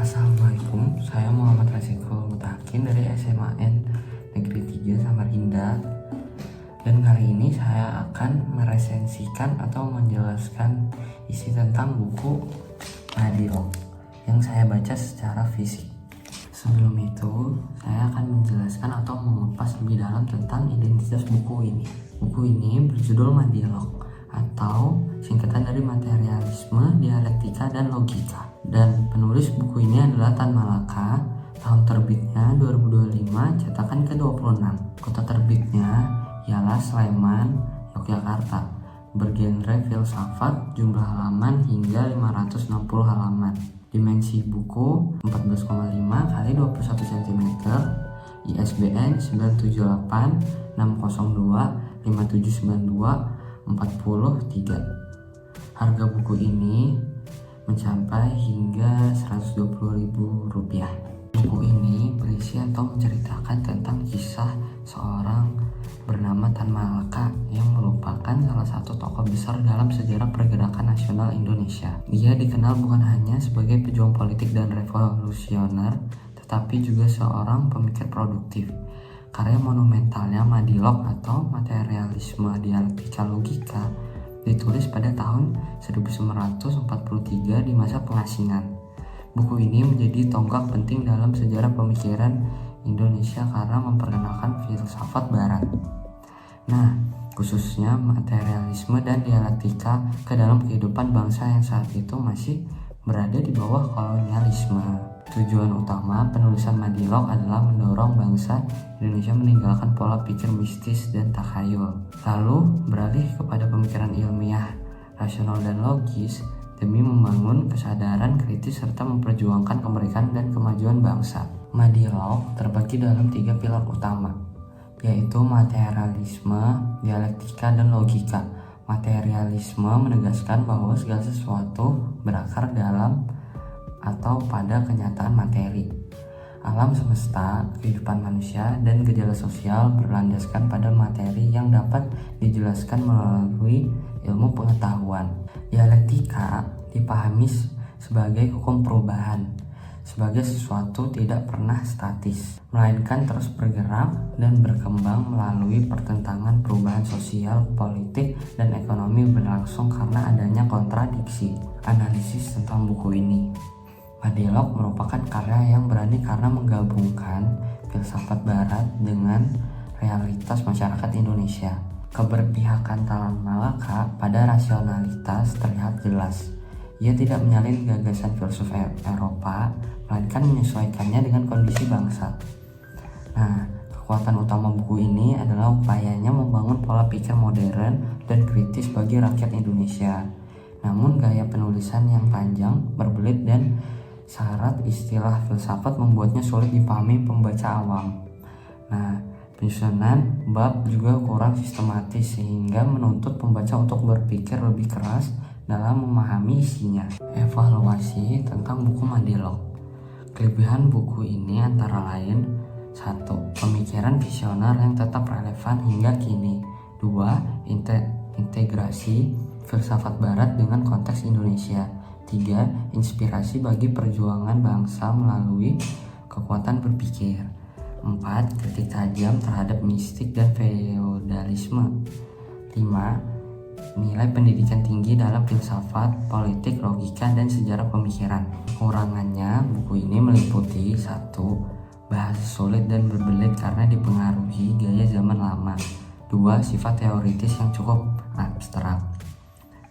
Assalamualaikum, saya Muhammad Rasikul Mutakin dari SMAN Negeri 3 Samarinda. Dan kali ini saya akan meresensikan atau menjelaskan isi tentang buku Madilog yang saya baca secara fisik. Sebelum itu, saya akan menjelaskan atau mengupas lebih dalam tentang identitas buku ini. Buku ini berjudul Madilog atau singkatan dari materialisme, dialektika, dan logika. Dan penulis buku ini adalah Tan Malaka. Tahun terbitnya 2025, cetakan ke-26. Kota terbitnya ialah Sleman, Yogyakarta. Bergenre filsafat, jumlah halaman hingga 560 halaman. Dimensi buku 14,5 x 21 cm. ISBN 978 602 5792 43. Harga buku ini mencapai hingga Rp120.000. Buku ini berisi atau menceritakan tentang kisah seorang bernama Tan Malaka yang merupakan salah satu tokoh besar dalam sejarah pergerakan nasional Indonesia. Dia dikenal bukan hanya sebagai pejuang politik dan revolusioner, tetapi juga seorang pemikir produktif. Karya monumentalnya Madilog atau Materialisme, Dialektika, Logika ditulis pada tahun 1943 di masa pengasingan. Buku ini menjadi tonggak penting dalam sejarah pemikiran Indonesia karena memperkenalkan filsafat barat. Nah, khususnya materialisme dan dialektika ke dalam kehidupan bangsa yang saat itu masih berada di bawah kolonialisme. Tujuan utama penulisan Madilog adalah mendorong bangsa Indonesia meninggalkan pola pikir mistis dan takhayul, lalu beralih kepada pemikiran ilmiah, rasional, dan logis demi membangun kesadaran kritis serta memperjuangkan kemerdekaan dan kemajuan bangsa. Madilog terbagi dalam 3 pilar utama, yaitu materialisme, dialektika, dan logika. Materialisme menegaskan bahwa segala sesuatu berakar dalam atau pada kenyataan materi. Alam semesta, kehidupan manusia, dan gejala sosial berlandaskan pada materi yang dapat dijelaskan melalui ilmu pengetahuan. Dialektika dipahami sebagai hukum perubahan, sebagai sesuatu tidak pernah statis, melainkan terus bergerak dan berkembang melalui pertentangan perubahan sosial, politik, dan ekonomi berlangsung karena adanya kontradiksi. Analisis tentang buku ini. Madilog merupakan karya yang berani karena menggabungkan filsafat barat dengan realitas masyarakat Indonesia. Keberpihakan Tan Malaka pada rasionalitas terlihat jelas. Ia tidak menyalin gagasan filsuf Eropa, melainkan menyesuaikannya dengan kondisi bangsa. Nah, kekuatan utama buku ini adalah upayanya membangun pola pikir modern dan kritis bagi rakyat Indonesia. Namun gaya penulisan yang panjang, berbelit, dan syarat istilah filsafat membuatnya sulit dipahami pembaca awam. Nah, penyusunan bab juga kurang sistematis sehingga menuntut pembaca untuk berpikir lebih keras dalam memahami isinya. Evaluasi tentang buku Madilog. Kelebihan buku ini antara lain: 1. Pemikiran visioner yang tetap relevan hingga kini. 2. Integrasi filsafat barat dengan konteks Indonesia. 3. Inspirasi bagi perjuangan bangsa melalui kekuatan berpikir. 4. Kritik tajam terhadap mistik dan feodalisme. 5. Nilai pendidikan tinggi dalam filsafat, politik, logika, dan sejarah pemikiran. Kekurangannya, buku ini meliputi: 1. Bahasa sulit dan berbelit karena dipengaruhi gaya zaman lama. 2. Sifat teoritis yang cukup abstrak.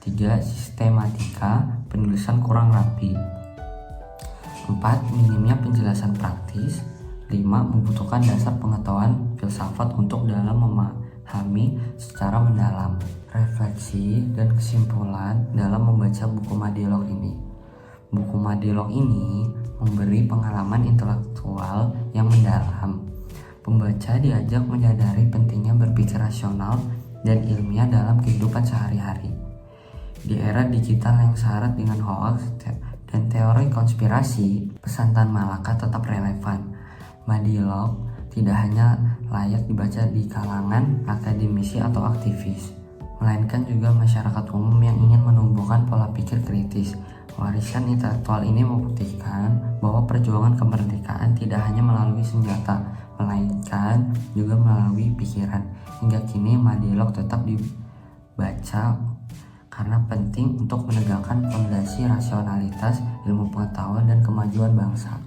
3. Sistematika penulisan kurang rapi. 4. Minimnya penjelasan praktis. 5. Membutuhkan dasar pengetahuan filsafat untuk dalam memahami secara mendalam. Refleksi dan kesimpulan dalam membaca buku Madilog ini. Buku Madilog ini memberi pengalaman intelektual yang mendalam. Pembaca diajak menyadari pentingnya berpikir rasional dan ilmiah dalam kehidupan sehari-hari. Di era digital yang syarat dengan hoax dan teori konspirasi, pesan Tan Malaka tetap relevan. Madilog tidak hanya layak dibaca di kalangan akademisi atau aktivis, melainkan juga masyarakat umum yang ingin menumbuhkan pola pikir kritis, Warisan intelektual ini membuktikan bahwa perjuangan kemerdekaan tidak hanya melalui senjata, melainkan juga melalui pikiran. Hingga kini Madialog tetap dibaca karena penting untuk menegakkan fondasi rasionalitas, ilmu pengetahuan, dan kemajuan bangsa.